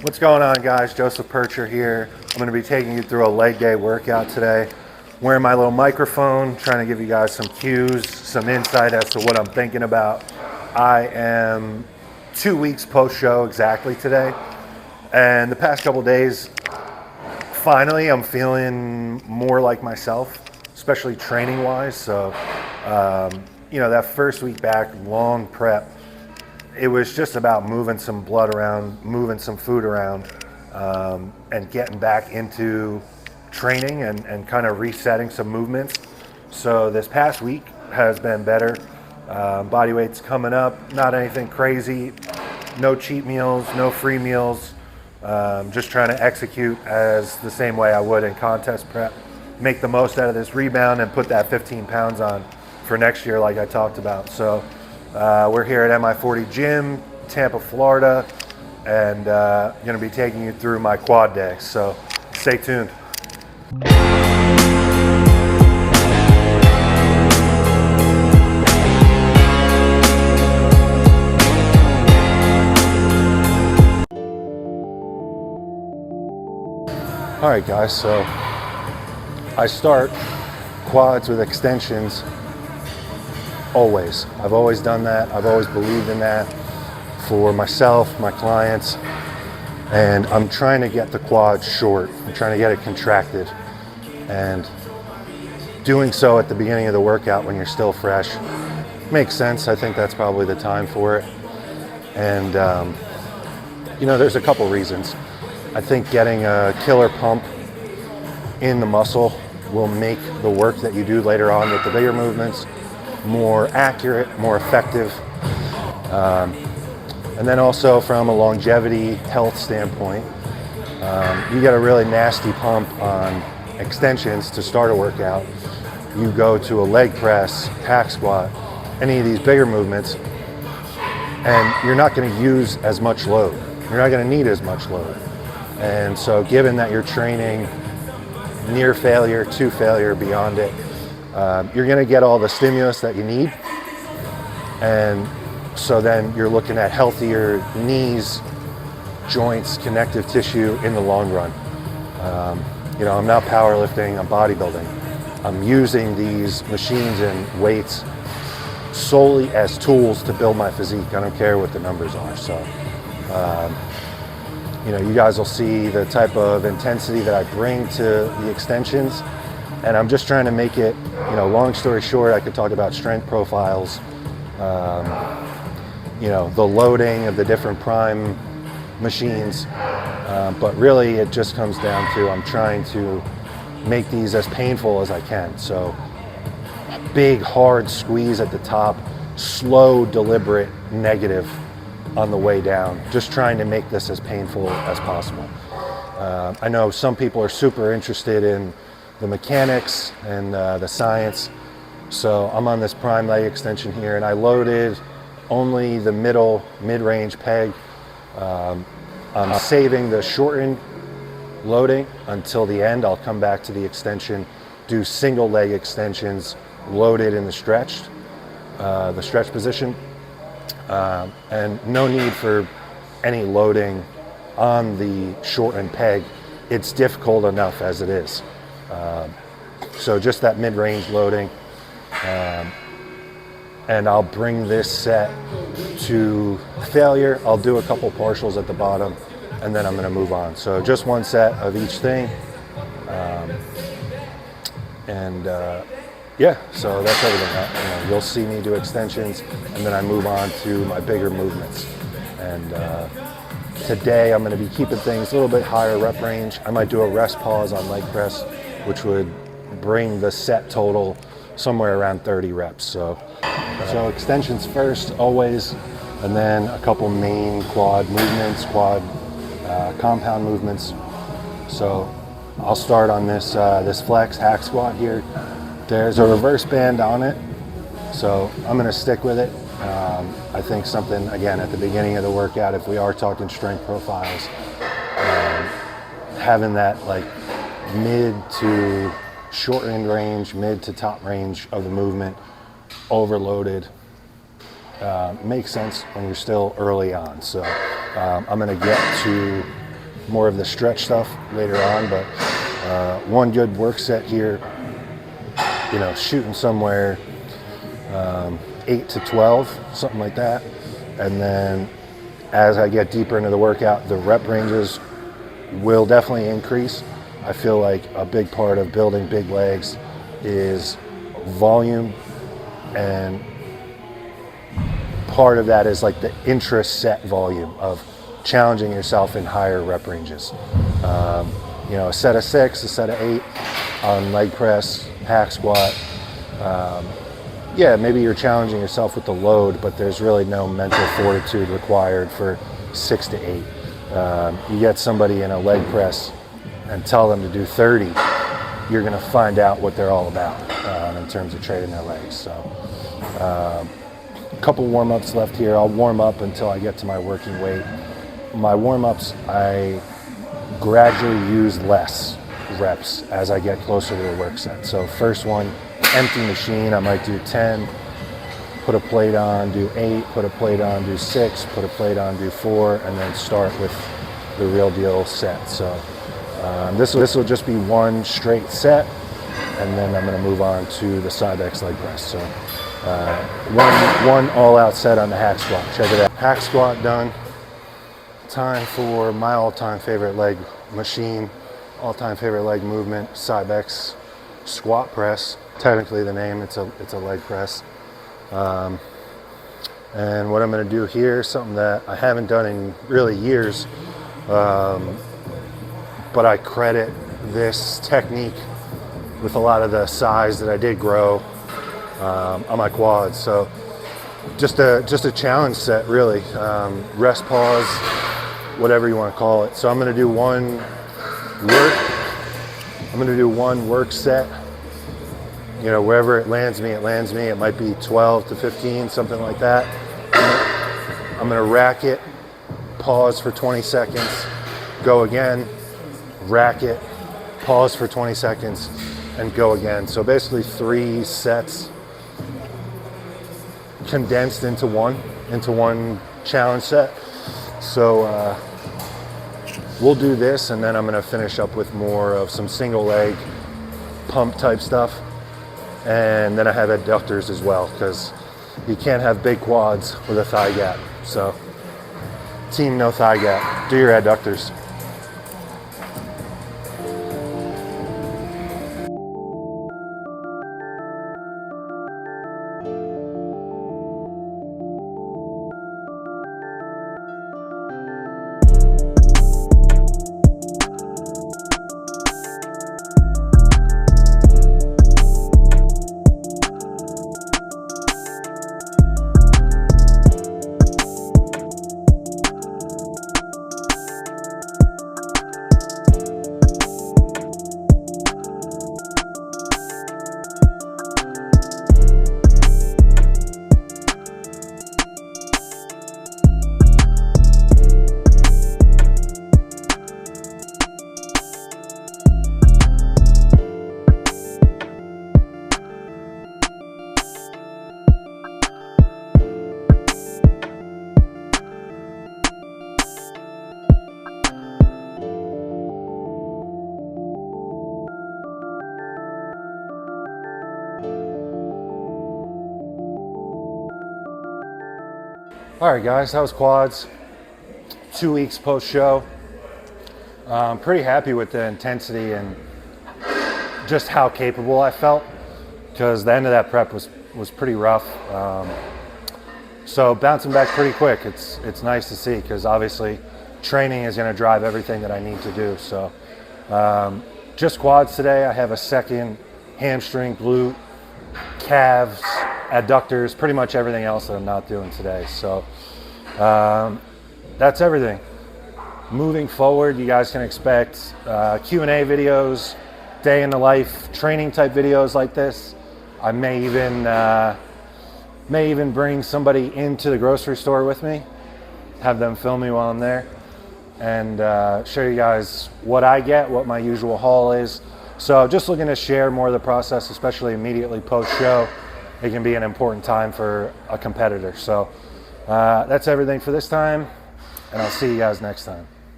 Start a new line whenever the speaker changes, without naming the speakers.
What's going on, guys? Joseph Percher here. I'm going to be taking you through a leg day workout today. Wearing my little microphone, trying to give you guys some cues, some insight as to what I'm thinking about. I am 2 weeks post-show exactly today, and the past couple days, finally, I'm feeling more like myself, especially training-wise. So, that first week back, long prep, it was just about moving some blood around, moving some food around, and getting back into training and kind of resetting some movements. So this past week has been better. Body weight's coming up, not anything crazy, no cheat meals, no free meals, just trying to execute as the same way I would in contest prep, make the most out of this rebound and put that 15 pounds on for next year like I talked about. So we're here at MI40 Gym, Tampa, Florida, and going to be taking you through my quad day. So stay tuned. All right, guys, so I start quads with extensions always. I've always done that. I've always believed in that for myself, my clients, and I'm trying to get the quad short. I'm trying to get it contracted, and doing so at the beginning of the workout when you're still fresh makes sense. I think that's probably the time for it. And there's a couple reasons. I think getting a killer pump in the muscle will make the work that you do later on with the bigger movements more accurate, more effective. And then also from a longevity health standpoint, you get a really nasty pump on extensions to start a workout. You go to a leg press, hack squat, any of these bigger movements, and you're not going to use as much load. You're not going to need as much load. And so given that you're training near failure to failure beyond it, you're going to get all the stimulus that you need. And so then you're looking at healthier knees, joints, connective tissue in the long run. I'm not powerlifting, I'm bodybuilding. I'm using these machines and weights solely as tools to build my physique. I don't care what the numbers are. So, you guys will see the type of intensity that I bring to the extensions, and I'm just trying to make it, long story short, I could talk about strength profiles, the loading of the different prime machines, but really it just comes down to I'm trying to make these as painful as I can. So big, hard squeeze at the top, slow, deliberate, negative on the way down, just trying to make this as painful as possible. I know some people are super interested in the mechanics and the science, so I'm on this prime leg extension here, and I loaded only the mid-range peg. I'm saving the shortened loading until the end. I'll come back to the extension, do single leg extensions loaded in the stretch position. And no need for any loading on the shortened peg. It's difficult enough as it is. So just that mid-range loading. And I'll bring this set to failure. I'll do a couple partials at the bottom, and then I'm going to move on. So just one set of each thing. So that's everything. You'll see me do extensions, and then I move on to my bigger movements. And today I'm going to be keeping things a little bit higher rep range. I might do a rest pause on leg press, which would bring the set total somewhere around 30 reps. So extensions first, always, and then a couple main quad movements, compound movements. So I'll start on this flex hack squat here. There's a reverse band on it, so I'm going to stick with it. I think something, again, at the beginning of the workout, if we are talking strength profiles, having that like mid to short end range, mid to top range of the movement, overloaded, makes sense when you're still early on. So I'm going to get to more of the stretch stuff later on, but one good work set here, you know, shooting somewhere 8 to 12, something like that. And then as I get deeper into the workout, the rep ranges will definitely increase. I feel like a big part of building big legs is volume, and part of that is like the intra-set volume of challenging yourself in higher rep ranges. You know, a set of 6, a set of 8 on leg press, hack squat. Yeah, maybe you're challenging yourself with the load, but there's really no mental fortitude required for 6 to 8. You get somebody in a leg press and tell them to do 30, you're going to find out what they're all about in terms of training their legs. So a couple warm-ups left here. I'll warm up until I get to my working weight. My warm-ups, I gradually use less reps as I get closer to the work set. So first one, empty machine, I might do 10, put a plate on, do 8, put a plate on, do 6, put a plate on, do 4, and then start with the real deal set. So this will just be one straight set, and then I'm going to move on to the side X leg press. So one all-out set on the hack squat. Check it out. Hack squat done. Time for my all-time favorite leg machine, all-time favorite leg movement, side X squat press. Technically the name, it's a leg press. And what I'm going to do here, something that I haven't done in really years, but I credit this technique with a lot of the size that I did grow on my quads. So just a challenge set, really. Rest, pause, whatever you want to call it. So I'm going to do one work set. You know, wherever it lands me, it lands me. It might be 12 to 15, something like that. I'm going to rack it, pause for 20 seconds, go again, rack it, pause for 20 seconds, and go again. So basically 3 sets condensed into one challenge set. So we'll do this, and then I'm going to finish up with more of some single leg pump type stuff. And then I have adductors as well, because you can't have big quads with a thigh gap. So team no thigh gap, do your adductors. All right, guys, that was quads. 2 weeks post-show. I'm pretty happy with the intensity and just how capable I felt, because the end of that prep was pretty rough. So bouncing back pretty quick. It's nice to see, because obviously training is going to drive everything that I need to do. So just quads today. I have a second hamstring, glute, calves, adductors, pretty much everything else that I'm not doing today. So that's everything. Moving forward, you guys can expect Q&A videos, day in the life training type videos like this. I may even bring somebody into the grocery store with me, have them film me while I'm there, and show you guys what I get, what my usual haul is. So just looking to share more of the process, especially immediately post-show. It can be an important time for a competitor. So that's everything for this time, and I'll see you guys next time.